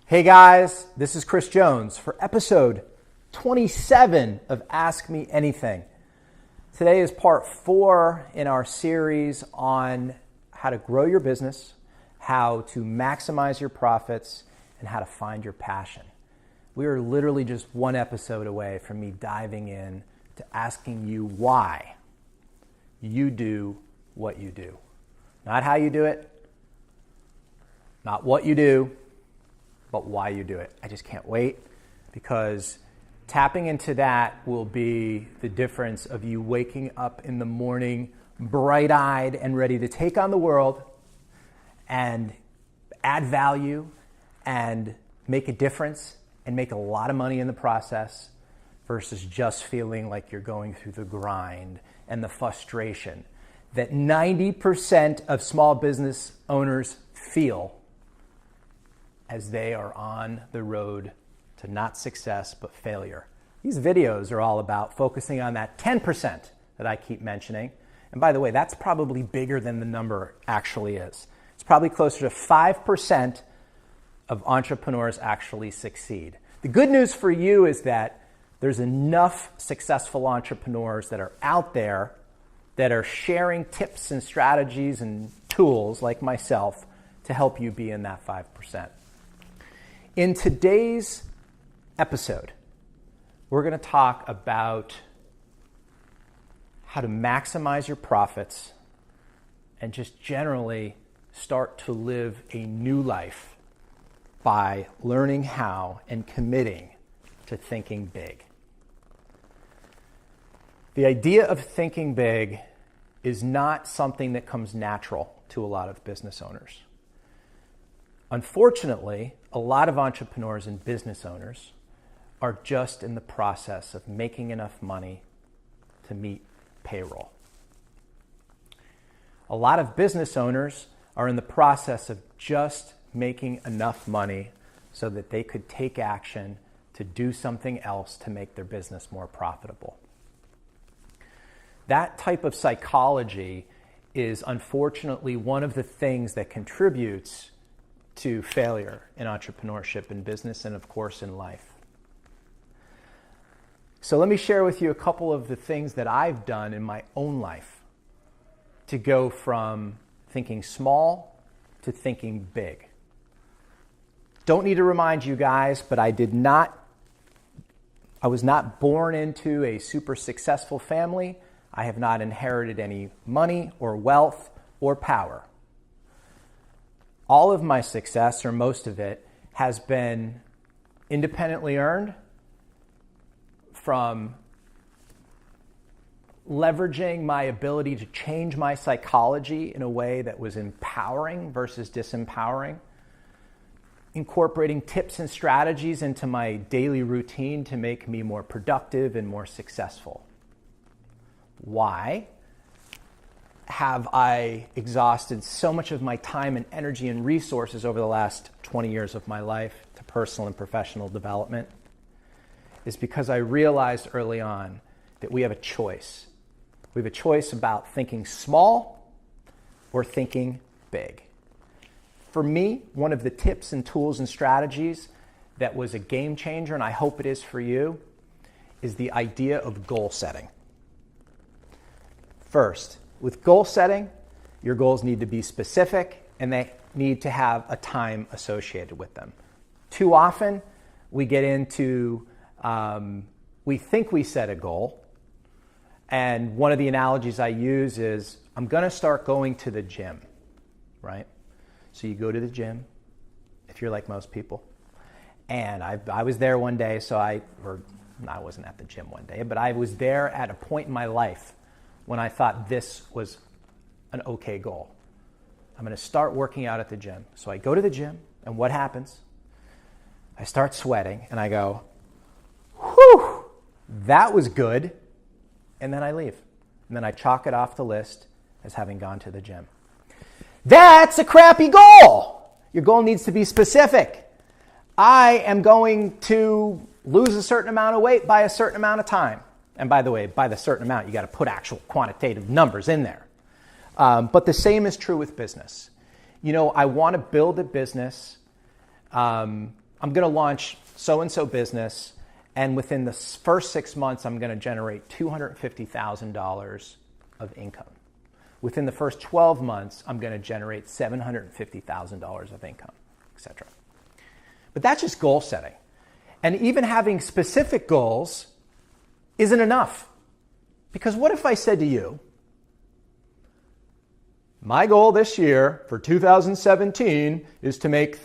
Hey guys, this is Kris Jones for episode 27 of Ask Me Anything. Today is part 4 in our series on how to grow your business, how to maximize your profits, and how to find your passion. We are literally just one episode away from me diving in to asking you why you do what you do. Not how you do it, not what you do, but why you do it. I just can't wait, because tapping into that will be the difference of you waking up in the morning bright-eyed and ready to take on the world and add value and make a difference and make a lot of money in the process, versus just feeling like you're going through the grind and the frustration that 90% of small business owners feel as they are on the road to not success, but failure. These videos are all about focusing on that 10% that I keep mentioning. And by the way, that's probably bigger than the number actually is. It's probably closer to 5% of entrepreneurs actually succeed. The good news for you is that there's enough successful entrepreneurs that are out there that are sharing tips and strategies and tools like myself to help you be in that 5%. In today's episode, we're going to talk about how to maximize your profits and just generally start to live a new life by learning how and committing to thinking big. The idea of thinking big is not something that comes natural to a lot of business owners. Unfortunately, a lot of entrepreneurs and business owners are just in the process of making enough money to meet payroll. A lot of business owners are in the process of just making enough money so that they could take action to do something else to make their business more profitable. That type of psychology is unfortunately one of the things that contributes to failure in entrepreneurship and business, and of course in life. So let me share with you a couple of the things that I've done in my own life to go from thinking small to thinking big. Don't need to remind you guys, but I was not born into a super successful family. I have not inherited any money or wealth or power. All of my success, or most of it, has been independently earned from leveraging my ability to change my psychology in a way that was empowering versus disempowering, incorporating tips and strategies into my daily routine to make me more productive and more successful. Why have I exhausted so much of my time and energy and resources over the last 20 years of my life to personal and professional development? Is because I realized early on that we have a choice. We have a choice about thinking small or thinking big. For me, one of the tips and tools and strategies that was a game changer, and I hope it is for you, is the idea of goal setting. First, with goal setting, your goals need to be specific and they need to have a time associated with them. Too often, we get into, we think we set a goal, and one of the analogies I use is, I'm going to start going to the gym, right? So you go to the gym, if you're like most people, and I was there one day, I wasn't at the gym one day, but I was there at a point in my life when I thought this was an okay goal. I'm going to start working out at the gym. So I go to the gym, and what happens? I start sweating, and I go, whew, that was good. And then I leave. And then I chalk it off the list as having gone to the gym. That's a crappy goal. Your goal needs to be specific. I am going to lose a certain amount of weight by a certain amount of time. And by the way, by the certain amount, you got to put actual quantitative numbers in there. But the same is true with business. I want to build a business I'm going to launch so-and-so business, and within the first 6 months, I'm going to generate $250,000 of income. Within the first 12 months, I'm going to generate $750,000 of income, etc. But that's just goal setting. And even having specific goals isn't enough. Because what if I said to you, my goal this year for 2017 is to make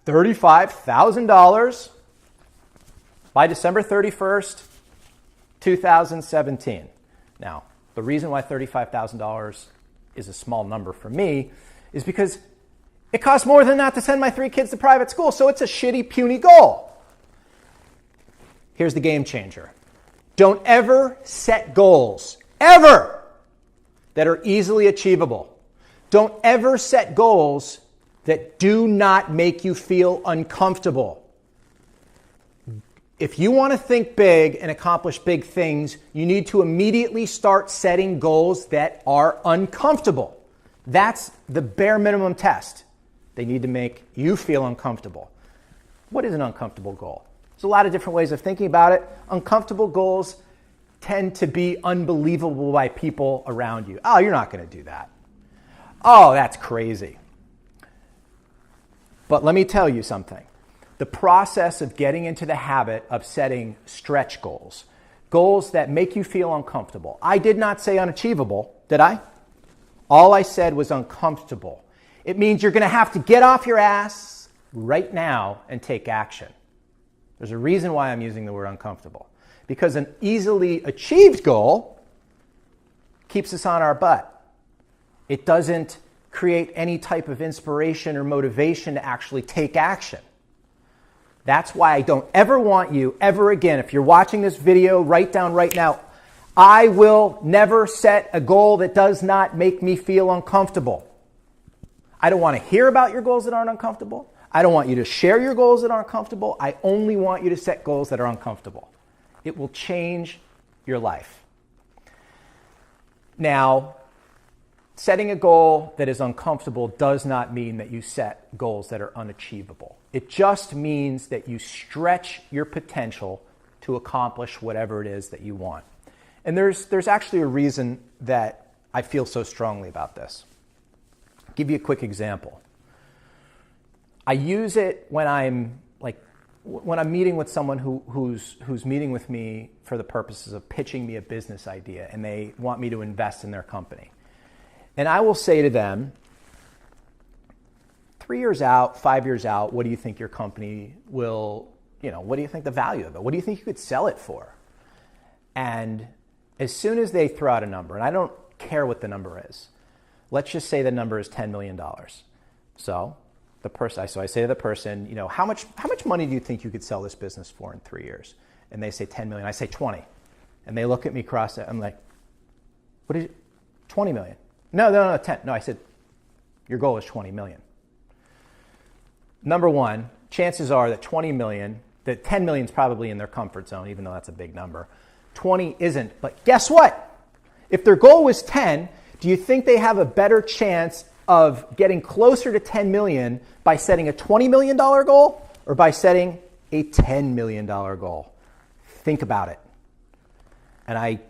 $35,000 by December 31st, 2017. Now, the reason why $35,000 is a small number for me is because it costs more than that to send my 3 kids to private school, so it's a shitty, puny goal. Here's the game changer. Don't ever set goals, ever, that are easily achievable. Don't ever set goals that do not make you feel uncomfortable. If you want to think big and accomplish big things, you need to immediately start setting goals that are uncomfortable. That's the bare minimum test. They need to make you feel uncomfortable. What is an uncomfortable goal? There's a lot of different ways of thinking about it. Uncomfortable goals tend to be unbelievable by people around you. Oh, you're not going to do that. Oh, that's crazy. But let me tell you something. The process of getting into the habit of setting stretch goals, goals that make you feel uncomfortable. I did not say unachievable, did I? All I said was uncomfortable. It means you're going to have to get off your ass right now and take action. There's a reason why I'm using the word uncomfortable. Because an easily achieved goal keeps us on our butt. It doesn't create any type of inspiration or motivation to actually take action. That's why I don't ever want you, ever again, if you're watching this video, write down right now, I will never set a goal that does not make me feel uncomfortable. I don't want to hear about your goals that aren't uncomfortable. I don't want you to share your goals that aren't comfortable. I only want you to set goals that are uncomfortable. It will change your life. Now, setting a goal that is uncomfortable does not mean that you set goals that are unachievable. It just means that you stretch your potential to accomplish whatever it is that you want. And there's actually a reason that I feel so strongly about this. I'll give you a quick example. I use it when I'm meeting with someone who's meeting with me for the purposes of pitching me a business idea and they want me to invest in their company. And I will say to them, 3 years out, 5 years out, what do you think your company will, what do you think the value of it? What do you think you could sell it for? And as soon as they throw out a number, and I don't care what the number is, let's just say the number is $10 million. So I say to the person, how much money do you think you could sell this business for in 3 years? And they say 10 million. I say 20. And they look at me cross it. I'm like, what is it? 20 million. No, 10. No, I said, your goal is 20 million. Number one, chances are that 20 million, that 10 million is probably in their comfort zone, even though that's a big number. 20 isn't. But guess what? If their goal was 10, do you think they have a better chance of getting closer to 10 million by setting a $20 million goal or by setting a $10 million goal? Think about it. And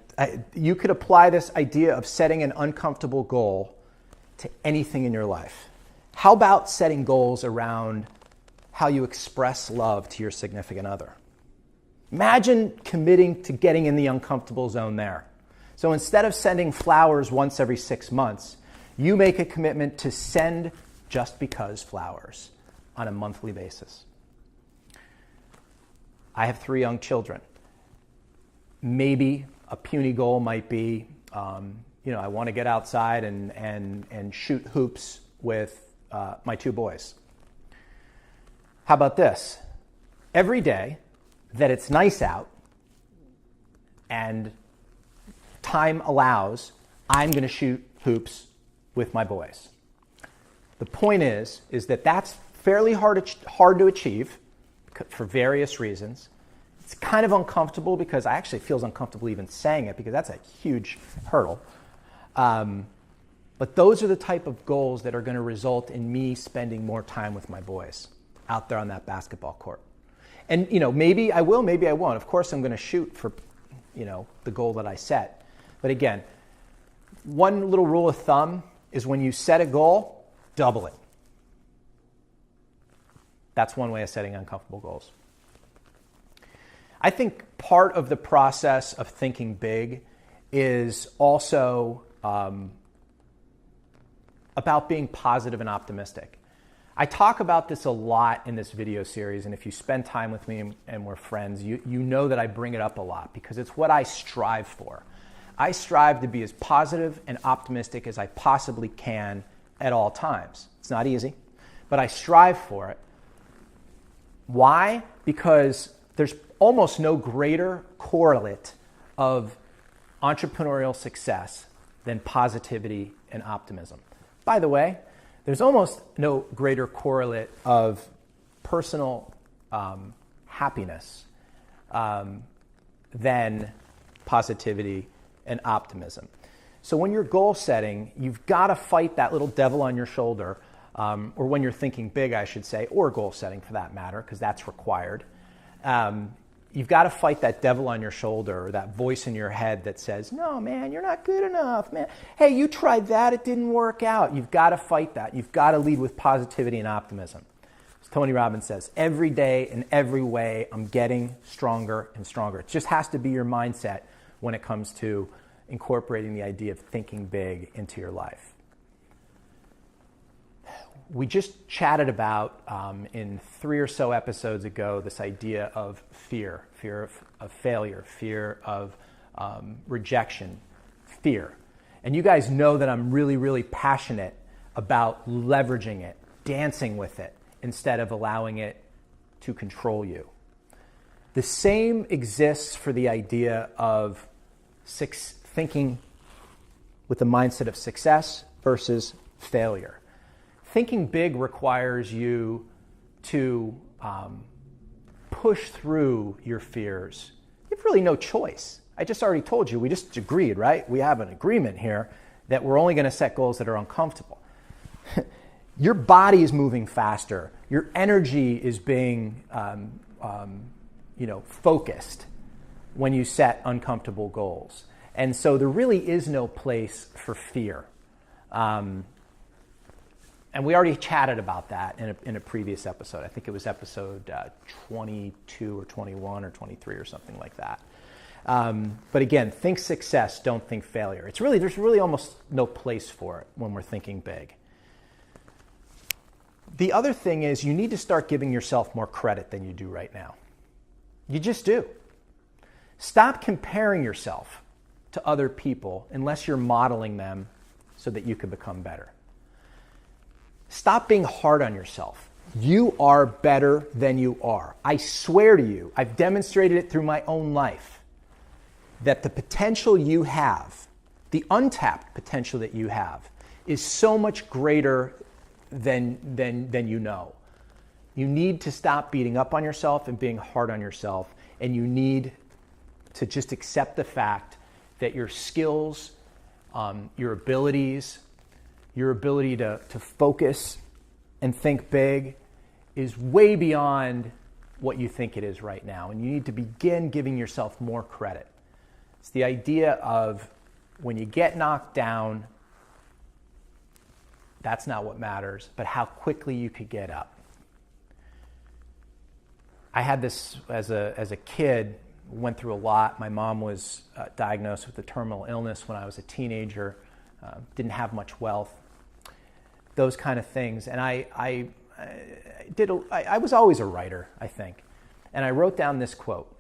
you could apply this idea of setting an uncomfortable goal to anything in your life. How about setting goals around how you express love to your significant other? Imagine committing to getting in the uncomfortable zone there. So instead of sending flowers once every 6 months, you make a commitment to send just because flowers on a monthly basis. I have 3 young children. Maybe a puny goal might be, I want to get outside and shoot hoops with my 2 boys. How about this? Every day that it's nice out and time allows, I'm going to shoot hoops with my boys. The point is that that's fairly hard to achieve for various reasons. It's kind of uncomfortable because I actually feel uncomfortable even saying it because that's a huge hurdle. But those are the type of goals that are going to result in me spending more time with my boys. out there on that basketball court. And, maybe I will, maybe I won't. Of course, I'm going to shoot for, the goal that I set. But again, one little rule of thumb is when you set a goal, double it. That's one way of setting uncomfortable goals. I think part of the process of thinking big is also about being positive and optimistic. I talk about this a lot in this video series, and if you spend time with me and we're friends, you know that I bring it up a lot because it's what I strive for. I strive to be as positive and optimistic as I possibly can at all times. It's not easy, but I strive for it. Why? Because there's almost no greater correlate of entrepreneurial success than positivity and optimism. By the way, there's almost no greater correlate of personal happiness than positivity and optimism. So when you're goal setting, you've got to fight that little devil on your shoulder, or when you're thinking big, I should say, or goal setting for that matter, because that's required. You've got to fight that devil on your shoulder or that voice in your head that says, no, man, you're not good enough, man. Hey, you tried that. It didn't work out. You've got to fight that. You've got to lead with positivity and optimism. As Tony Robbins says, every day in every way, I'm getting stronger and stronger. It just has to be your mindset when it comes to incorporating the idea of thinking big into your life. We just chatted about, in 3 or so episodes ago, this idea of fear of failure, fear of rejection, fear. And you guys know that I'm really, really passionate about leveraging it, dancing with it, instead of allowing it to control you. The same exists for the idea of thinking with the mindset of success versus failure. Thinking big requires you to push through your fears. You have really no choice. I just already told you, we just agreed, right? We have an agreement here that we're only going to set goals that are uncomfortable. Your body is moving faster. Your energy is being focused when you set uncomfortable goals. And so there really is no place for fear. And we already chatted about that in a previous episode. I think it was episode 22 or 21 or 23 or something like that. But again, think success, don't think failure. There's really almost no place for it when we're thinking big. The other thing is you need to start giving yourself more credit than you do right now. You just do. Stop comparing yourself to other people unless you're modeling them so that you can become better. Stop being hard on yourself. You are better than you are. I swear to you, I've demonstrated it through my own life, that the potential you have, the untapped potential that you have, is so much greater than you know. You need to stop beating up on yourself and being hard on yourself, and you need to just accept the fact that your skills, your abilities, your ability to focus and think big is way beyond what you think it is right now. And you need to begin giving yourself more credit. It's the idea of when you get knocked down, that's not what matters, but how quickly you could get up. I had this as a kid, went through a lot. My mom was diagnosed with a terminal illness when I was a teenager, didn't have much wealth. Those kind of things. And I was always a writer, I think. And I wrote down this quote: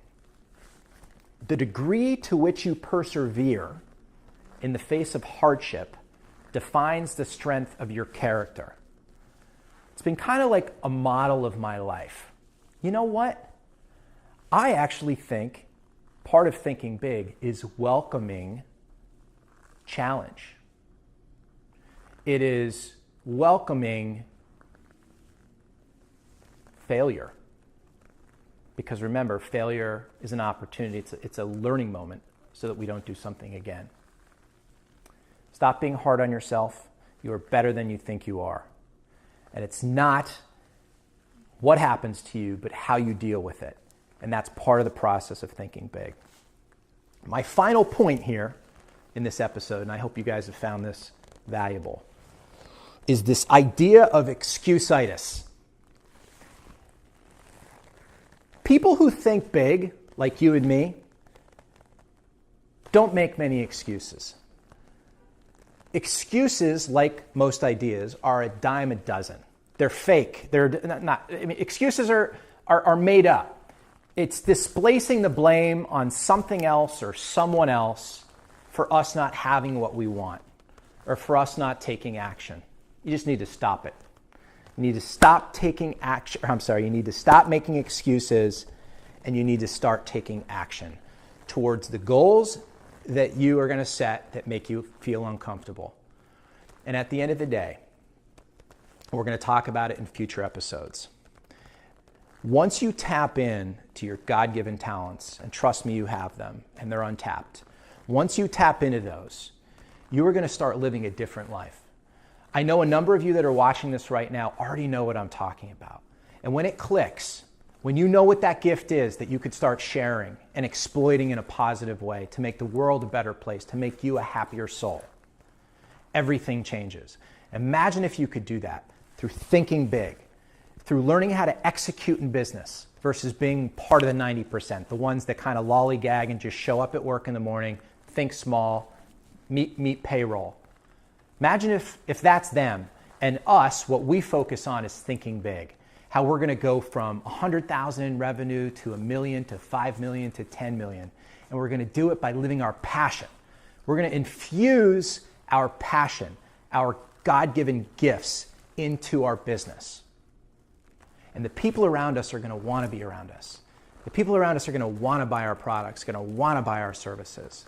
"The degree to which you persevere in the face of hardship defines the strength of your character." It's been kind of like a model of my life. You know what? I actually think part of thinking big is welcoming challenge. It is welcoming failure. Because remember, failure is an opportunity. It's a learning moment so that we don't do something again. Stop being hard on yourself. You are better than you think you are. And it's not what happens to you, but how you deal with it. And that's part of the process of thinking big. My final point here in this episode, and I hope you guys have found this valuable, is this idea of excuse-itis. People who think big, like you and me, don't make many excuses. Excuses, like most ideas, are a dime a dozen. They're fake. They're not. I mean, excuses are made up. It's displacing the blame on something else or someone else for us not having what we want or for us not taking action. You just need to stop it. You need to stop taking action. You need to stop making excuses, and you need to start taking action towards the goals that you are going to set that make you feel uncomfortable. And at the end of the day, we're going to talk about it in future episodes. Once you tap in to your God-given talents, and trust me, you have them, and they're untapped. Once you tap into those, you are going to start living a different life. I know a number of you that are watching this right now already know what I'm talking about. And when it clicks, when you know what that gift is that you could start sharing and exploiting in a positive way to make the world a better place, to make you a happier soul, everything changes. Imagine if you could do that through thinking big, through learning how to execute in business versus being part of the 90%, the ones that kind of lollygag and just show up at work in the morning, think small, meet payroll. Imagine if that's them, and us, what we focus on is thinking big. How we're going to go from 100,000 in revenue to 1 million to 5 million to 10 million. And we're going to do it by living our passion. We're going to infuse our passion, our God-given gifts into our business. And the people around us are going to want to be around us. The people around us are going to want to buy our products, going to want to buy our services.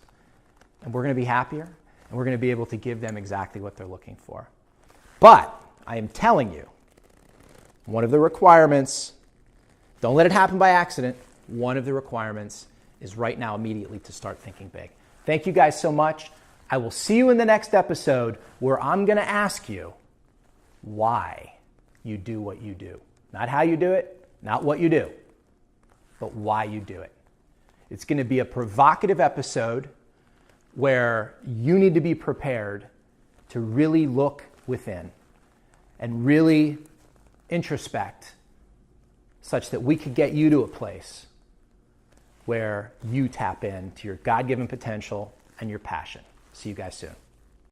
And we're going to be happier, and we're going to be able to give them exactly what they're looking for. But I am telling you, one of the requirements, don't let it happen by accident, one of the requirements is right now immediately to start thinking big. Thank you guys so much. I will see you in the next episode where I'm going to ask you why you do what you do. Not how you do it, not what you do, but why you do it. It's going to be a provocative episode where you need to be prepared to really look within and really introspect such that we could get you to a place where you tap into your God-given potential and your passion. See you guys soon.